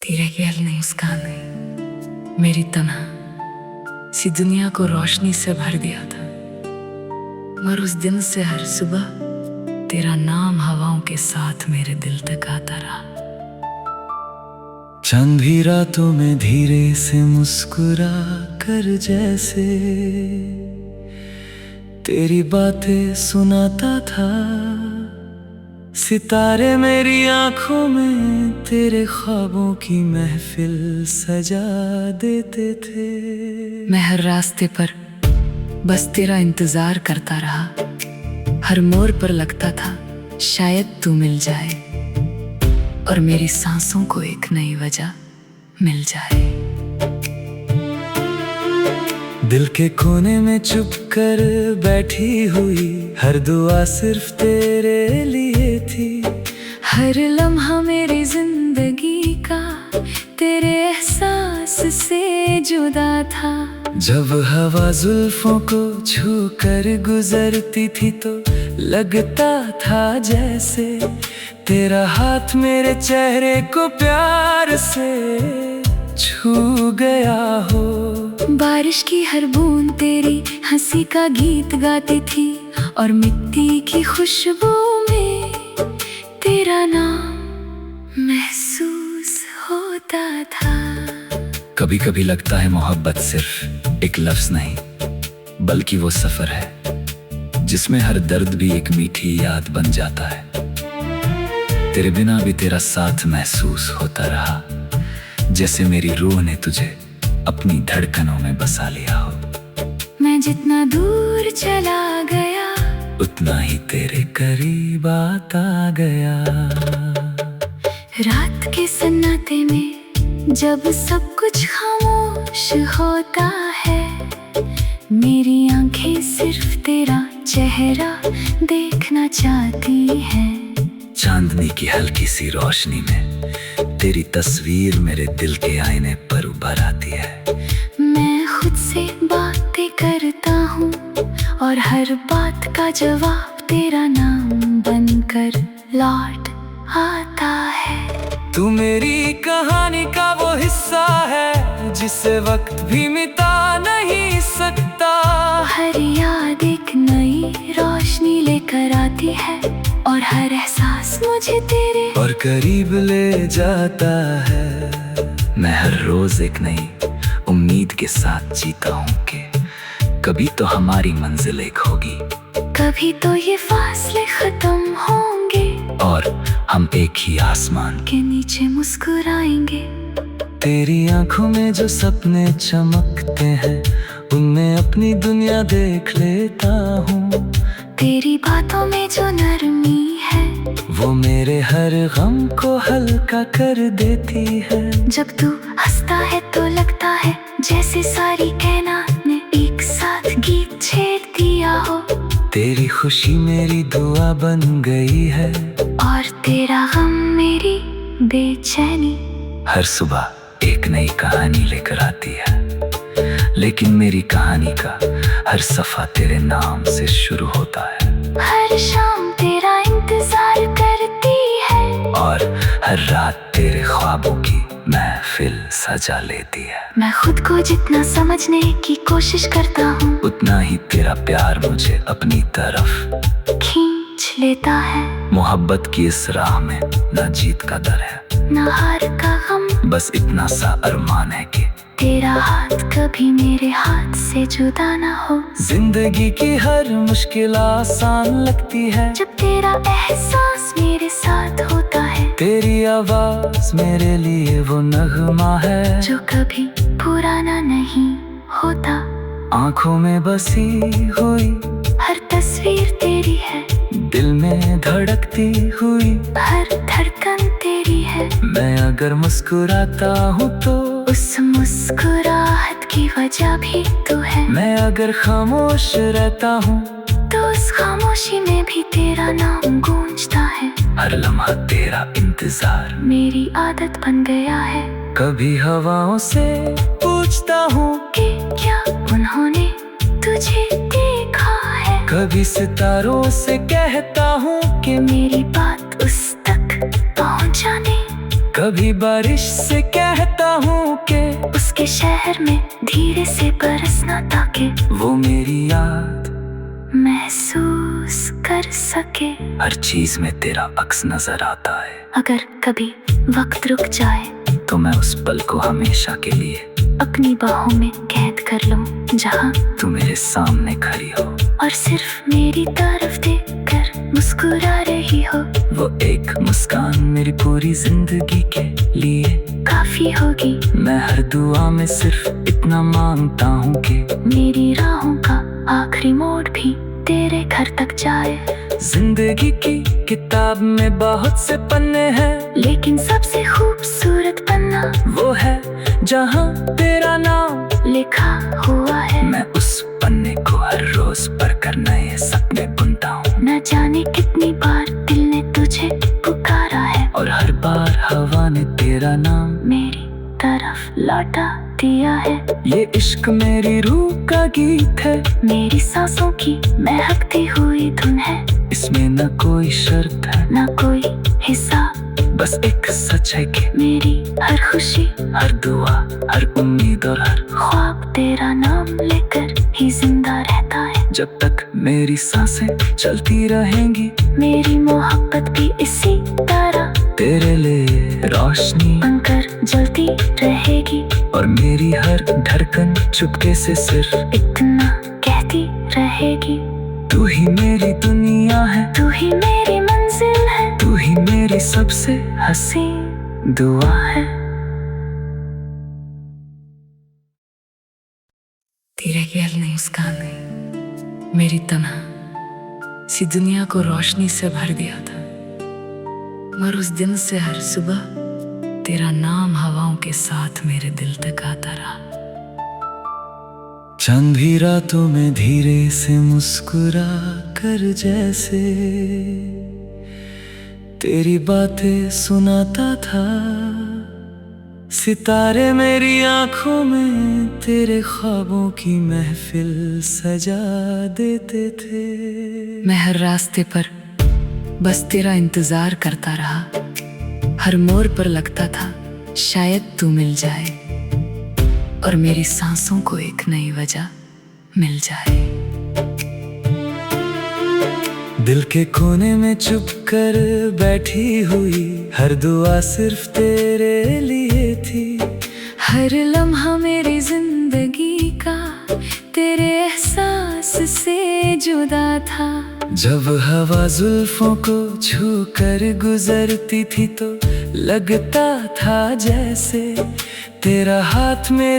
तेरे ख्याल ने मुस्कान मेरी तन्हा सी दुनिया को रोशनी से भर दिया था। और उस दिन से हर सुबह तेरा नाम हवाओं के साथ मेरे दिल तक आता रहा। चंद भी रातों में धीरे से मुस्कुरा कर जैसे तेरी बातें सुनाता था। सितारे मेरी आंखों में तेरे ख्वाबों की महफिल सजा देते थे। मैं हर रास्ते पर बस तेरा इंतजार करता रहा। हर मोड़ पर लगता था शायद तू मिल जाए और मेरी सांसों को एक नई वजह मिल जाए। दिल के कोने में चुप कर बैठी हुई हर दुआ सिर्फ तेरे लिए थी। हर लम्हा मेरी जिंदगी का तेरे एहसास से जुदा था। जब हवा जुल्फों को छू कर गुजरती थी तो लगता था जैसे तेरा हाथ मेरे चेहरे को प्यार से छू गया हो। बारिश की हर बूंद तेरी हंसी का गीत गाती थी और मिट्टी की खुशबू में तेरा नाम महसूस होता था। कभी कभी लगता है मोहब्बत सिर्फ एक लफ्ज नहीं बल्कि वो सफर है जिसमें हर दर्द भी एक मीठी याद बन जाता है। तेरे बिना भी तेरा साथ महसूस होता रहा, जैसे मेरी रूह ने तुझे अपनी धड़कनों में बसा लिया हो। मैं जितना दूर चला गया उतना ही तेरे करीब आता गया। रात के सन्नाटे में जब सब कुछ खामोश होता है, मेरी आंखें सिर्फ तेरा चेहरा देखना चाहती हैं। चांदनी की हल्की सी रोशनी में तेरी तस्वीर मेरे दिल के आईने पर उभर आती है। मैं खुद से बातें करता हूँ और हर बात का जवाब तेरा नाम बनकर लौट आता है। तू मेरी कहानी का वो हिस्सा है जिसे वक्त भी मिटा नहीं सकता। हर याद एक नई रोशनी लेकर आती है और हर एहसास मुझे तेरे और करीब ले जाता है। मैं हर रोज एक नई उम्मीद के साथ जीता हूँ कि कभी तो हमारी मंजिल एक होगी, कभी तो ये फासले खत्म होंगे और हम एक ही आसमान के नीचे मुस्कुराएंगे। तेरी आंखों में जो सपने चमकते हैं उनमें अपनी दुनिया देख लेता हूँ। तेरी बातों में जो नरमी है वो मेरे हर गम को हल्का कर देती है। जब तू हंसता है तो लगता है जैसे सारी कायनात ने एक साथ गीत छेड़ दिया हो। तेरी खुशी मेरी दुआ बन गई है और तेरा गम मेरी बेचैनी। हर सुबह एक नई कहानी लेकर आती है, लेकिन मेरी कहानी का हर सफा तेरे नाम से शुरू होता है। हर शाम तेरा इंतजार करती है और हर रात तेरे ख्वाबों की महफिल सजा लेती है। मैं खुद को जितना समझने की कोशिश करता हूँ उतना ही तेरा प्यार मुझे अपनी तरफ खींच लेता है। मोहब्बत की इस राह में ना जीत का डर है ना हार का गम, बस इतना सा अरमान है कि तेरा हाथ कभी मेरे हाथ से जुदा ना हो। जिंदगी की हर मुश्किल आसान लगती है जब तेरा एहसास मेरे साथ होता है। तेरी आवाज मेरे लिए वो नगमा है जो कभी पुराना नहीं होता। आंखों में बसी हुई हर तस्वीर तेरी है, दिल में धड़कती हुई हर धड़कन तेरी है। मैं अगर मुस्कुराता हूँ तो उस मुस्कुराहट की वजह भी तू है। मैं अगर खामोश रहता हूँ तो उस खामोशी में भी तेरा नाम गूंजता है। हर लम्हा तेरा इंतजार मेरी आदत बन गया है। कभी हवाओं से पूछता हूँ कि क्या उन्होंने तुझे देखा है। कभी सितारों से कहता हूँ कि मेरी बात उस तक पहुँचाने कभी बारिश से कहता हूँ कि उसके शहर में धीरे से बरसना ताकि वो मेरी याद महसूस कर सके। हर चीज में तेरा अक्स नजर आता है। अगर कभी वक्त रुक जाए तो मैं उस पल को हमेशा के लिए अपनी बाहों में कैद कर लूं, जहां तू मेरे सामने खड़ी हो और सिर्फ मेरी तरफ देखकर मुस्कुरा रही हो। वो एक मुस्कान मेरी पूरी जिंदगी के लिए काफी होगी। मैं हर दुआ में सिर्फ इतना मांगता हूँ कि मेरी राहों का आखिरी मोड़ भी तेरे घर तक जाए। जिंदगी की किताब में बहुत से पन्ने हैं, लेकिन सबसे खूबसूरत पन्ना वो है जहाँ तेरा नाम लिखा हुआ है। मैं उस पन्ने को हर रोज पढ़कर नए सपने बुनता हूँ। न जाने कितनी बार दिल ने तुझे पुकारा है और हर बार हवा ने तेरा नाम मेरी तरफ लौटा दिया है। ये इश्क मेरी रूह का गीत है, मेरी सांसों की महकती हुई धुन है। इसमें न कोई शर्त है न कोई हिसाब, बस एक सच है कि मेरी हर खुशी, हर दुआ, हर उम्मीद और हर ख्वाब तेरा नाम लेकर ही जिंदा रहता है। जब तक मेरी सांसें चलती रहेंगी मेरी मोहब्बत भी इसी तरह तेरे लिए रोशनी बनकर जलती रहेगी। और मेरी हर धड़कन चुपके से सिर्फ इतना कहती रहेगी, तू ही मेरी दुनिया है, तू ही मेरी मंजिल है, तू ही मेरी सबसे हसीन दुआ है। तेरे ख्याल नहीं मुस्कान ने मेरी तन्हा सी दुनिया को रोशनी से भर दिया था। मगर उस दिन से हर सुबह तेरा नाम हवाओं के साथ मेरे दिल तक आता रहा। चांद भी रातों में धीरे से मुस्कुरा कर जैसे तेरी बातें सुनाता था। सितारे मेरी आंखों में तेरे ख्वाबों की महफिल सजा देते थे। मैं हर रास्ते पर बस तेरा इंतजार करता रहा। हर मोड़ पर लगता था शायद तू मिल जाए और मेरी सांसों को एक नई वजह मिल जाए। दिल के कोने में चुप कर बैठी हुई हर दुआ सिर्फ तेरे लिए थी। हर लम्हा मेरी जिंदगी का तेरे एहसास से जुदा था। जब हवा जुल्फों को छू कर गुजरती थी तो लगता था जैसे तेरा हाथ मेरे